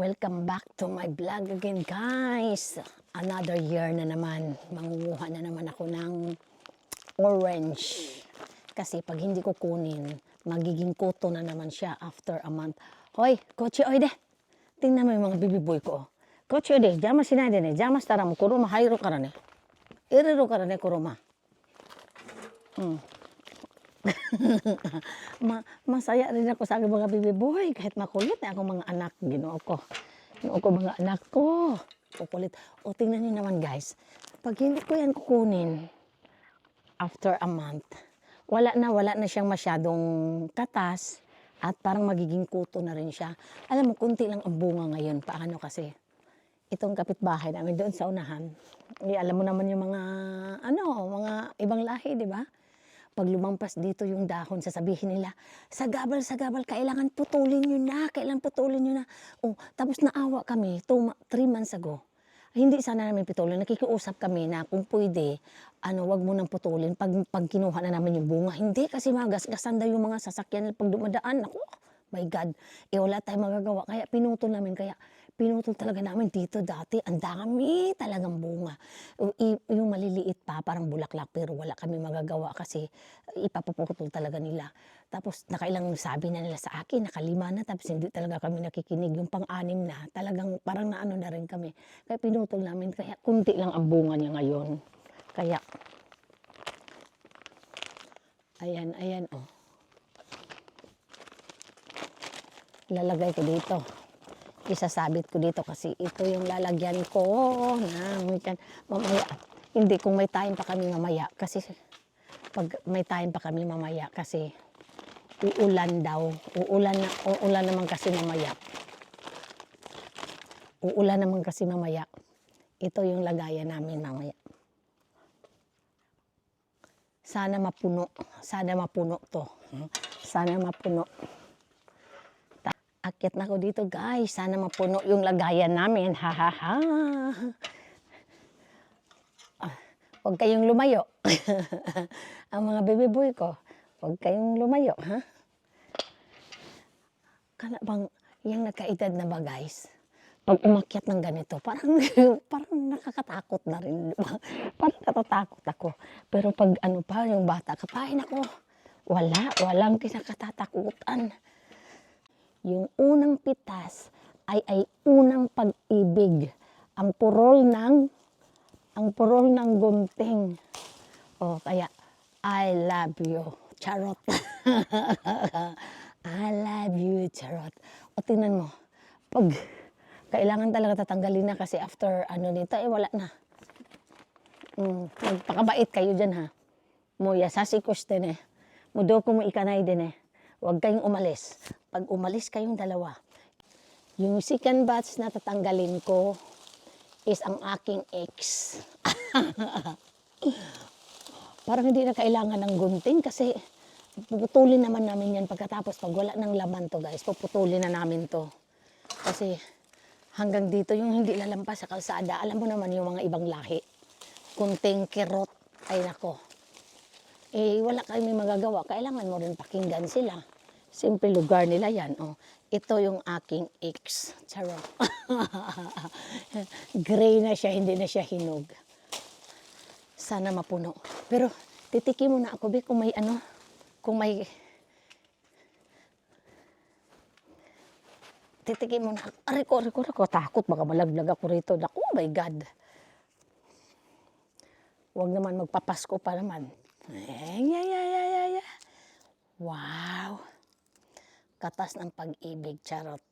Welcome back to my vlog again, guys. Another year na naman. Mangunguha na naman ako ng orange. Kasi pag hindi ko kunin, magiging kuto na naman siya after a month. Hoy, kotse oy de. Tingnan mo yung mga bibiboy ko. Kotse oy de, jamas sinay de ne. Jamas tara mo, kuruma hayro kara ne. Iriro kara ne, kuruma. Masaya rin ako sa mga bibiboy kahit makulit na akong mga anak. Ginoo ko mga anak ko kukulit. O tingnan niyo naman, guys, pag hindi ko yan kukunin after a month, wala na siyang masyadong katas at parang magiging kuto na rin siya. Alam mo, kunti lang ang bunga ngayon. Paano kasi itong kapitbahay namin doon sa unahan, alam mo naman yung mga mga ibang lahi, di ba? Pag lumampas dito yung dahon, sasabihin nila, sagabal, kailangan putulin nyo na. Oh, tapos naawa kami, 3 months ago. Hindi sana namin putulin, nakikiusap kami na kung pwede, wag mo nang putulin pag kinuha na namin yung bunga. Hindi, kasi magasgasan daw yung mga sasakyan pag dumadaan. Ako, my God, wala tayong magagawa. Kaya pinutol talaga namin dito dati. Ang dami talagang bunga. Yung maliliit pa, parang bulaklak, pero wala kami magagawa kasi ipapuputol talaga nila. Tapos nakailang sabi na nila sa akin, nakalima na, tapos hindi talaga kami nakikinig. Yung pang-anim na, talagang parang naano na rin kami. Kaya pinutol namin, kaya kunti lang ang bunga niya ngayon. Kaya, ayan, oh. Lalagay ko dito. Isasabit ko dito kasi ito yung lalagyan ko na mamaya. Hindi, kung may time pa kami mamaya kasi pag may time pa kami mamaya kasi uulan daw. Uulan naman kasi mamaya. Ito yung lagayan namin mamaya. Sana mapuno to. Sana mapuno. Akyat na ako dito, guys. Sana mapuno yung lagayan namin. Ha. Huwag kayong lumayo. Ang mga baby-boy ko, huwag kayong lumayo, ha? Kana bang, yung nagkaedad na ba, guys? Pag umakyat ng ganito, parang nakakatakot na rin. Diba? Parang natatakot ako. Pero pag yung bata, kapain ako. Walang kinakatatakutan. Yung unang pitas ay unang pag-ibig. Ang purol ng gunting. O kaya, I love you, charot. I love you, charot. O tingnan mo, pag kailangan talaga tatanggalin na kasi after nito, wala na. Magpakabait kayo dyan, ha. Moya, sasikos din eh. Mudoko mo ikanay din eh. Huwag kayong umalis. Pag umalis kayong dalawa, yung second batch na tatanggalin ko is ang aking ex. Parang hindi na kailangan ng gunting kasi puputulin naman namin yan pagkatapos. Pag wala ng laman to, guys, puputulin na namin to. Kasi hanggang dito yung hindi lalampas sa kalsada. Alam mo naman yung mga ibang lahi. Kunting kirot, ay nako. Wala kami magagawa. Kailangan mo rin pakinggan sila. Simple lugar nila yan. Oh, ito yung aking ex. Charot. Gray na siya, hindi na siya hinog. Sana mapuno. Pero titikim mo na ako, Be, kung may titikim mo na. Aray ko. Takot, baka malaglag ako rito. Naku, oh my God. Huwag naman magpapasko pa naman. Wow. Katas ng pag-ibig, charot.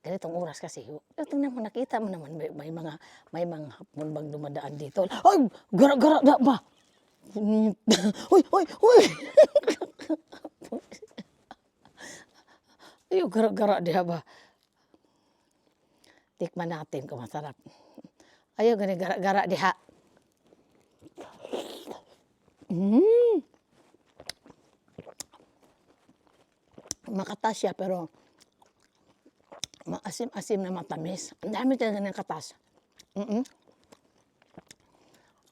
Ganitong oras kasi. Tingnan mo, nakita mo naman, may mga hapon bang dumadaan dito. Ay, gara-gara na ba? Uy. Ay, gara-gara diha ba? Tikman natin kung masarap. Ayaw, gani gara-gara diha. Makatas siya pero maasim-asim na matamis. Ang dami talaga ng katas.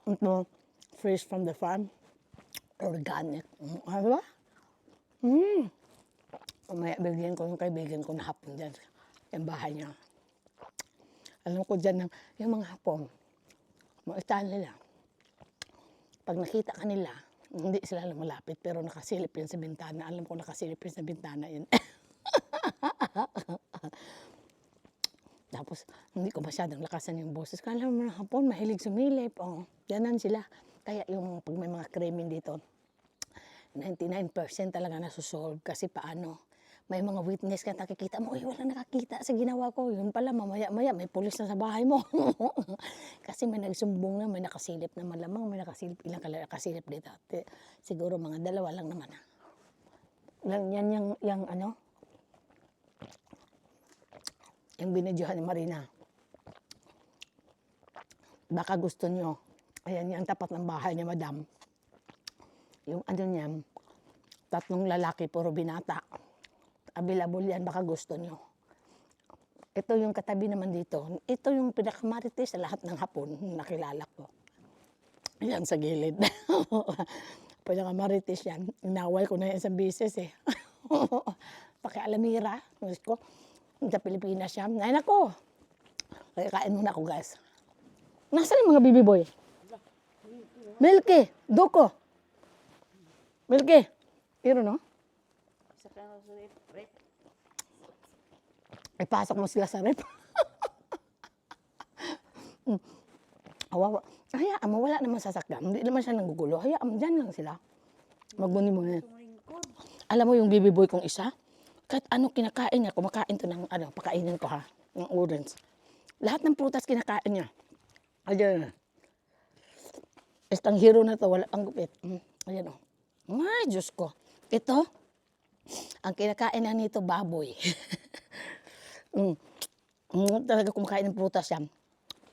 Ito, fresh from the farm. Organic. Diba? Umaya bigyan ko yung kaibigan ko na hapon dyan. Yung bahay niya. Alam ko dyan, yung mga Hapon, mga style nila, pag nakita ka nila, hindi sila lumalapit, pero nakasilip yun sa bintana. Alam ko nakasilip yun sa bintana yun. Tapos, hindi ko masyadong lakasan yung boses. Kala mo mga Hapon, mahilig sumilip. Oh, ganan sila. Kaya yung pag may mga krimen dito, 99% talaga nasusolve. Kasi paano, may mga witness ka nakikita mo, uy, walang nakakita sa ginawa ko. Yun pala, mamaya-maya, may pulis na sa bahay mo. Kasi may nagsumbong na, may nakasilip na malamang, may nakasilip, ilang nakasilip dito. Siguro mga 2 lang naman. Yan yung ano, yung binidyohan ni Marina. Baka gusto nyo, ayan yung tapat ng bahay ni Madam. Yung ano niyan, 3 lalaki, puro binata. Available yan, baka gusto nyo. Ito yung katabi naman dito. Ito yung pinakamarites sa lahat ng Hapon nakilala ko. Yan sa gilid. Pinakamarites yan. Inaway ko na yan sa business eh. Pakialamira. Ko, sa Pilipinas yan. Ay nako. Kaya kain muna ako guys. Nasaan yung mga baby boy? Milky, Duko. Milky. Pero no? Ipasok mo sila sa rep. Awawa. Hayaan mo, wala naman sasakyan. Hindi naman siya nanggugulo. Hayaan mo, dyan lang sila. Magmuni-muni. Alam mo yung baby boy kong isa? Kahit ano kinakain niya, kumakain to ng ano, pakainin ko ha, ng orange. Lahat ng prutas kinakain niya. Ayan. Istang hero na to, wala pang gupit. Ayan o. Ay, Diyos ko. Ito, ang kinakain na nito, baboy. Talaga kumakain ng prutas yan.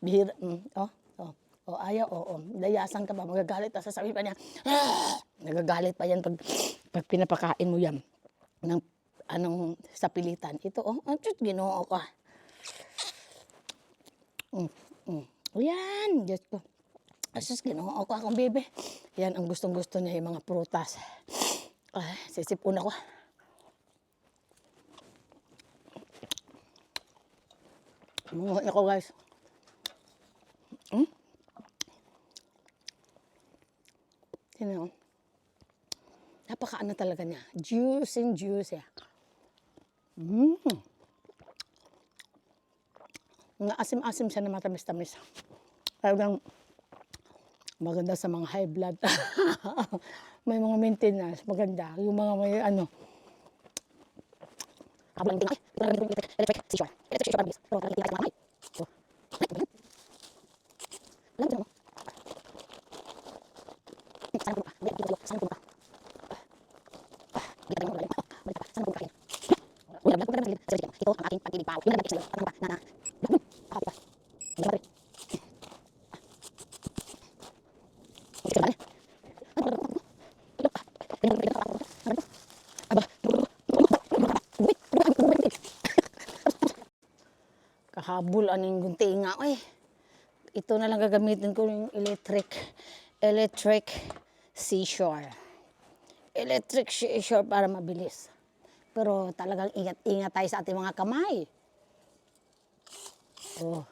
Bihira. Ayaw, layasan ka ba? Magagalit. Sasabihin pa niya, nagagalit pa yan pag pinapakain mo yan. Ng, sa pilitan. Ito, ginoo ko. Yan, Diyos ko. Asus, ginoo ko akong bebe. Yan, ang gustong-gusto niya yung mga prutas. Sisipon ako. Mga ako guys. Sino? Napaka-ano talaga niya. Juice and juice. Nga asim-asim siya na matamis-tamis. Talagang maganda sa mga high blood. May mga maintenance. Maganda. Yung mga may ano. Habang tingay. Electric seashore. Electric seashore parang pero talagang tingay sa mga kamay. Alam mo mo? Sana puno ka. Sana puno ka. Balik tayo mo. Balik ka. Sana puno ka. Uy, naglag ko na ito ang aking pag-ibig pao. Yung naglag sa'yo. Ano ba? Na. Happy ka. Hindi ba rin? Ito ba rin? Kahabol aning guntinga. Ito na lang gagamitin ko yung electric seashore. Electric seashore para mabilis. Pero talagang ingat-ingat tayo sa ating mga kamay. Ano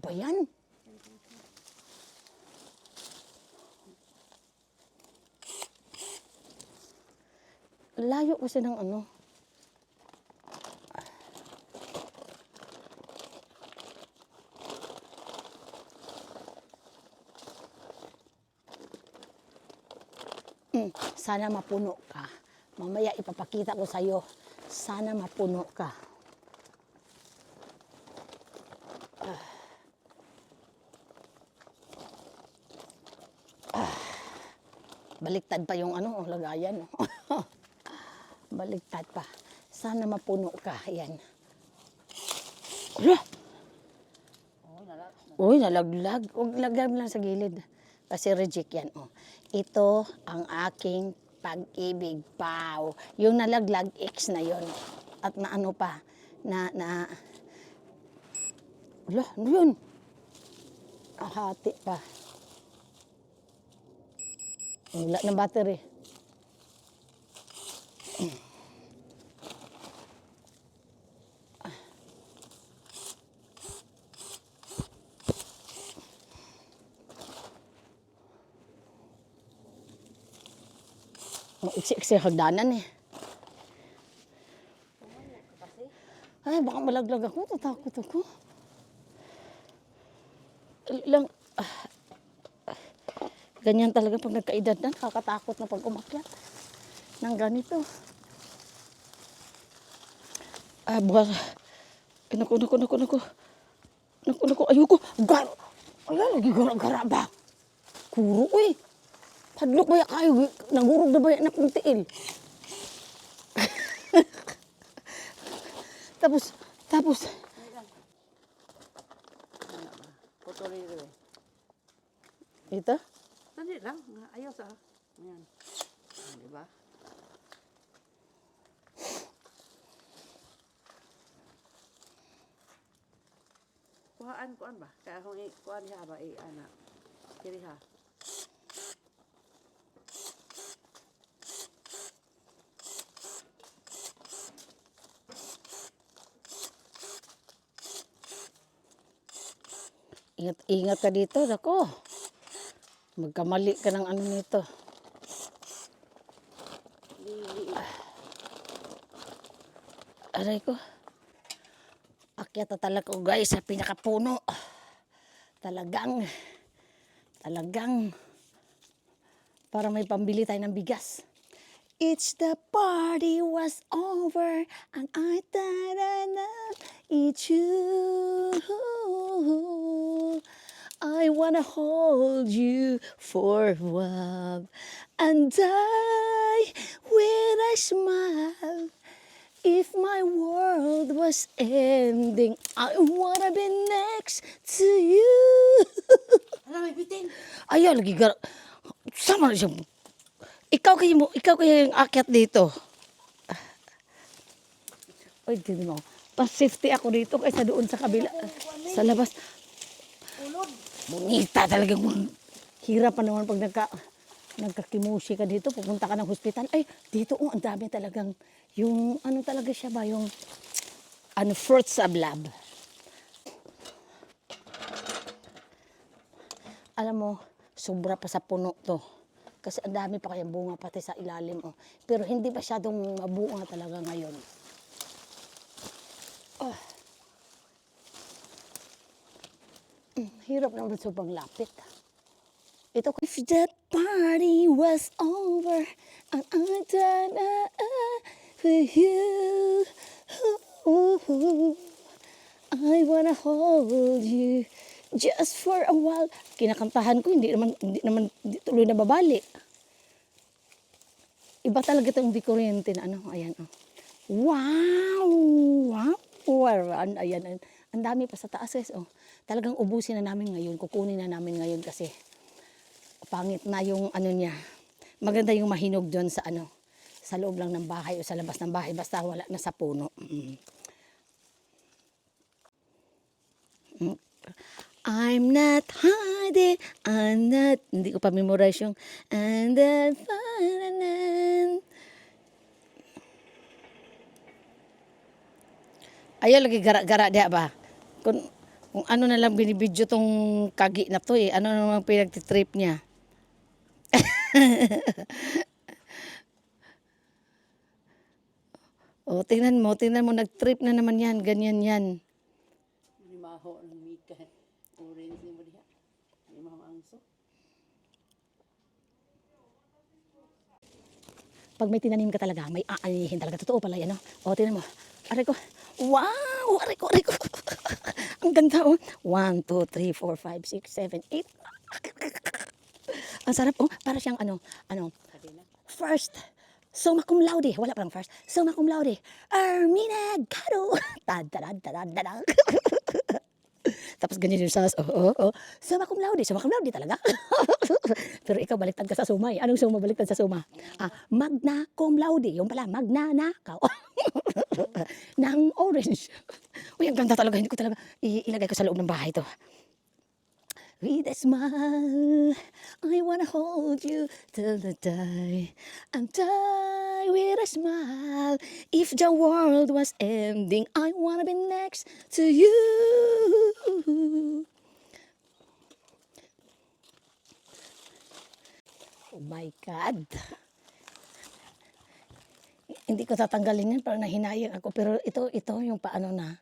ba yan? Layo kasi ng ano. Sana mapuno ka. Mamaya ipapakita ko sa'yo. Sana mapuno ka. Baliktad pa yung ano, lagayan. Baliktad pa. Sana mapuno ka. Ayan. Uy, nalaglag. Huwag laglag lang sa gilid. Kasi reject yan. Ito ang aking pag-ibig, pao. Yung nalaglag, X na yon. At na ano pa, ano yun? Hati pa. Wala ng battery. Iksi-iksi hagdanan eh. Ay, baka malaglag ako. Tatakot ako. Lang, ganyan talaga pag nagkaedad na. Nakakatakot na pag umakyat. Nang ganito. Bukas. Ay, naku. Ayoko. Ayan, lagi gara-gara ba? Kuro eh. Padlok ba kayo? Nagurog na ba yan ng tiil? Tapos. Potolero eh. Ito? Sandali lang. Ayos ah. Ayan. Diba? Kuhaan ba? Kaya kung kuhaan siya ba, anak. Kiri ha. Ingat ka dito, nako. Magkamali ka ng ano nito. Aray ko. Akyat na talaga ko guys sa pinakapuno. Talagang para may pambili tayo ng bigas. It's the party was over and I thought it's you. I wanna hold you for a while and die with a smile. If my world was ending, I wanna be next to you. Alam, may bitin. Ayaw, lagi gara. Sama na siya. Ikaw kayo yung akyat dito. Oy, dito mo. Pa-safety ako dito kaysa doon sa kabila. Sa labas. Bonita talaga. Hirap pa naman pag nagkakimushi ka dito. Pupunta ka ng hospital. Ay, dito ang dami talagang yung ano talaga siya ba? Yung fruits of lab. Alam mo, sobra pa sa puno to. Kasi ang dami pa kayang bunga pati sa ilalim. Oh. Pero hindi masyadong mabunga talaga ngayon. Hirap naman sobrang lapit. Ito, if that party was over and I died for you, I wanna hold you just for a while. Kinakantahan ko, hindi naman tuloy na babali. Iba talaga itong di kuryente na ano. Ayan, oh. Wow! Ayan. Ang dami pa sa taas, guys. Oh. Talagang ubusin na namin ngayon. Kukunin na namin ngayon kasi pangit na yung ano niya. Maganda yung mahinog doon sa ano. Sa loob lang ng bahay o sa labas ng bahay. Basta wala na sa puno. I'm not hiding, hindi ko pa memorize yung, and then, ayaw lagi gara-gara diya ba? Kung ano na lang binibidyo tong kagi na to eh, ano naman pinagtitrip niya. O, tingnan mo, nagtrip na naman yan, ganyan yan. Limaho ng mika. Orange ni mo diha. Limaho angso. Pag may tinanim ka talaga, may aanihin talaga. Totoo pala yan, no? O, tingnan mo. Aray ko. Wow! Aray ko. Ang ganda, oh. 1, 2, 3, 4, 5, 6, 7, 8. Ang sarap, oh. Para siyang first. Summa cum laude. Wala palang first. Summa cum laude. Ermina Gado. Tadadadadadadang. Tapos ganyan yung sas. Summa cum laude talaga. Pero ikaw baliktad ka sa sumay. Anong suma baliktad sa suma? Magna cum laude. Yung pala, magnanakaw. Nang orange. Uy, ang ganda talaga. Hindi ko talaga ilagay ko sa loob ng bahay to. With a smile, I wanna hold you till the day. And die with a smile. If the world was ending, I wanna be next to you. Oh my God. Hindi ko tatanggalin yan, parang nahinayang ako. Pero ito yung paano na.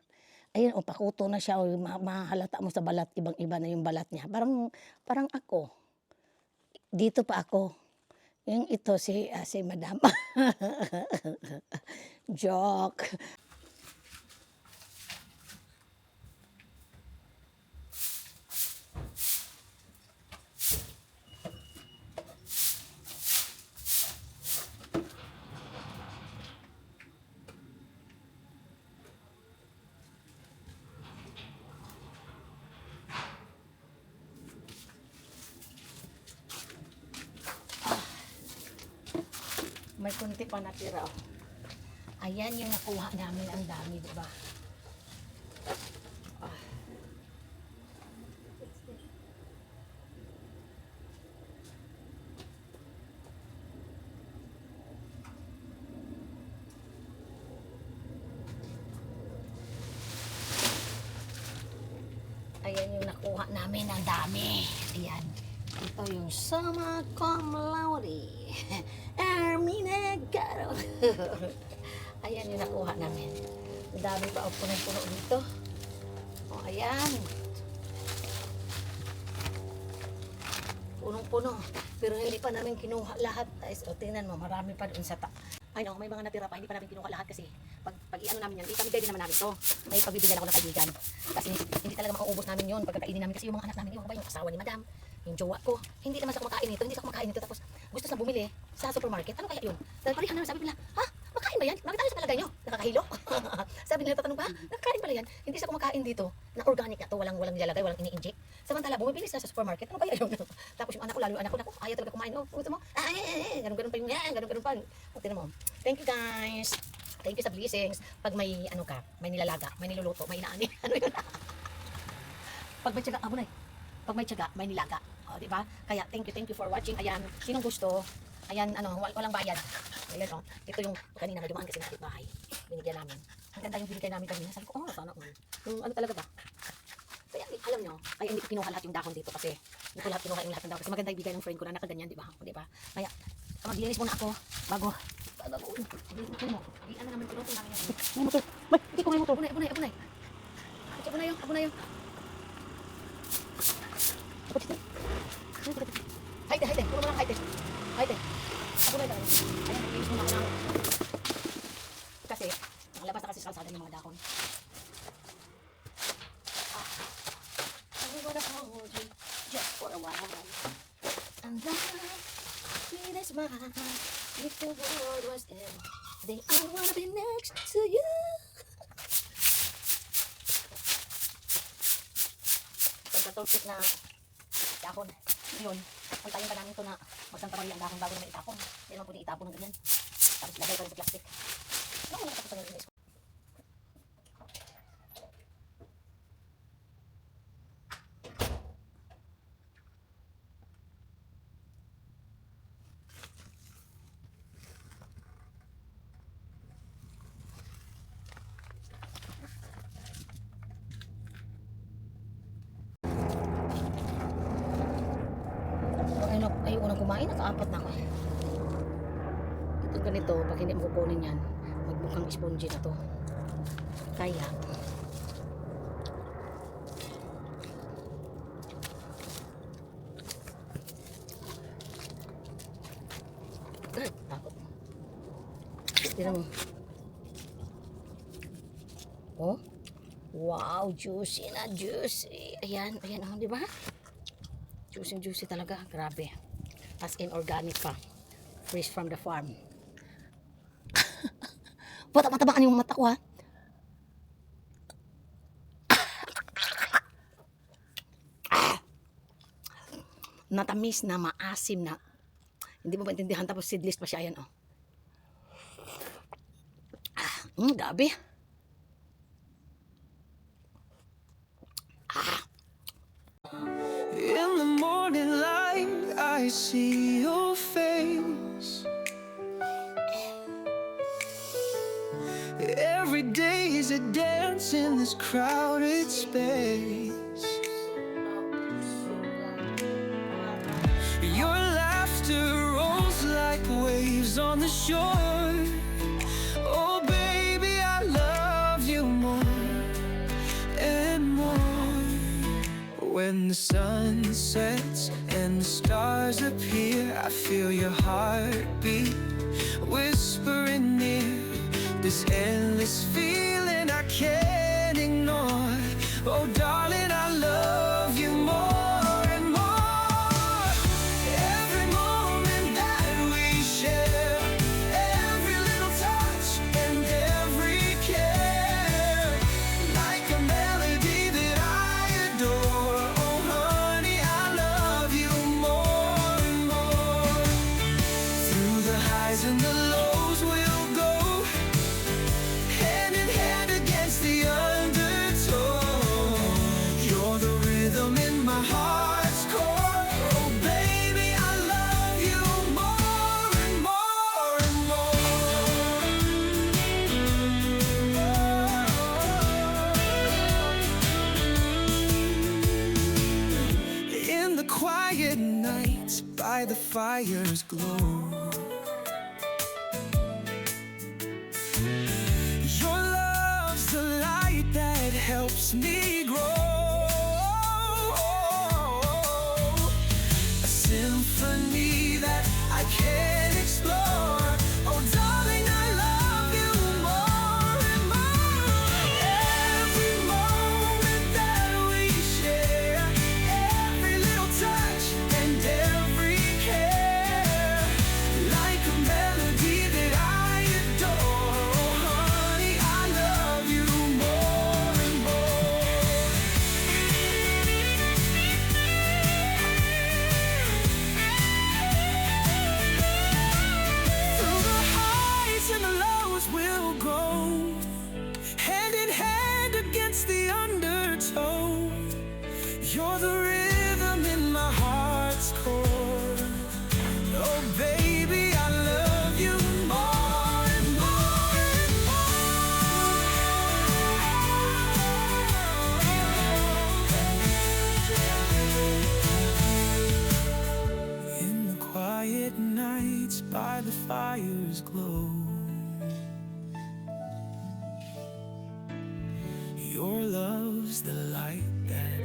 Ayun, o pakuto na siya, o mahalata mo sa balat, ibang-iba na yung balat niya. Parang ako. Dito pa ako. Yung ito si Madam. Joke. May kunti pa natira. Oh. Ayan yung nakuha namin, ang dami, di ba? Ayan yung nakuha namin, ang dami. Ayan. Ito yung summa cum laude. Ermina Garo. Ayan yung nakuha namin. Ang dami pa o punong-puno dito. O, ayan. Punong-puno. Pero hindi pa namin kinuha lahat. O, tingnan mo, marami pa doon sa Ay no, may mga natira pa, hindi pa namin kinuha lahat kasi pag i-ano namin yan, ipamigay din naman namin to. May pagbibigyan ako ng kaibigan. Kasi hindi talaga mauubos namin yun pagkakainin namin kasi yung mga anak namin, yung ba yung asawa ni Madam, yung jowa ko, hindi naman sa kumakain nito, hindi sa kumakain nito tapos gusto na bumili sa supermarket. Ano kaya yun? Dahil parihan naman sabi nila, ha? Makain ba yan? Bakit tayo sa palagay nyo? Nakakahilo? Sabi nila, tatanong ba? Nakakain pala yan? Hindi sa kumakain dito na organic na to, walang nilalagay, walang ini-inject. Samantala, bumibili sila sa supermarket, ano kaya yun? Tapos yung anak ko, lalo yung anak ko, ayaw talaga kumain. Oh, gusto mo? Ganun pa yung yan, ganun pa. O, tinan mo. Thank you guys. Thank you sa blessings. Pag may ano ka, may nilalaga, may niluluto, may inaani. Ano yun? Pag may tiyaga, abunay. Pag may tiyaga, may nilaga. O, di ba? Kaya thank you for watching. Ayan, sinong gusto? Ayan, walang bayad. Ayan, oh. Ito yung kanina na dumaan kasi natin bahay. Binigyan namin. Ang ganda yung binigay namin kanina. Sabi ko, sana all. Yung ano talaga ba? Kaya alam nyo, ay hindi ko kinuha lahat yung dahon dito kasi hindi ko kinuha yung lahat ng dahon kasi maganda ibigay ng friend ko na nakaganyan, di ba? O, di ba? Kaya maglinis muna ako bago ano naman piloto namin yan. May motor. Hindi ko may motor. Abunay. Abunay yung. Hayte. Puro mo lang hayte. Abunay tayo. Ayan, maglinis muna ako ng kasi nakalabas na kasi sa kalsada ng mga dahon. I'm gonna hold you just for a while. And love, sweet as mine. If the world was end, then I wanna be next to you. Pagkatulpit na dahon, yun, pantayin pa namin ito na magsanta Maria ang dahon bago naman itapon. Hindi naman pwede itapon ng ganyan. Tapos lagay pa rin sa plastic. Ano mo nakatapos ang inis ko? Ayoko nang kumain, nakaapat na ako. Ito ganito, pag hindi mo kukunin yan, magmukhang spongy na to. Kaya, takot mo. Tira mo. Oh, wow, juicy na juicy. Ayan, oh, di ba? Juicy talaga, grabe. As in organic pa. Fresh from the farm. Matabaan yung mata ko ha. Natamis na, maasim na. Hindi mo maintindihan tapos seedless pa siya yan oh. Gabi. In the morning light, I see your face. Every day is a dance in this crowded space. Your laughter rolls like waves on the shore. When the sun sets and the stars appear, I feel your heartbeat whispering near. This endless feeling I can't ignore. Oh darling, I love you more and more. Every moment that we share, every little touch and every care, like a melody that I adore. Oh honey, I love you more and more. Through the highs and the lows we'll go, hand in hand against the undertow. You're the rhythm in my heart's core. Oh baby, I love you more and more and more. In the quiet nights by the fire's glow, your love's the light that helps me grow. A symphony that I can't explore. Oh darling, I love you more and more. Every moment that we share, every little touch and every care, like a melody that I adore. Oh honey, I love you more and more. Through the highs and the lows we'll go, hand in hand against the undertow. You're the rhythm in my heart's core. Oh baby, I love you more and more and more. In the quiet nights by the fire's glow, your love's the light that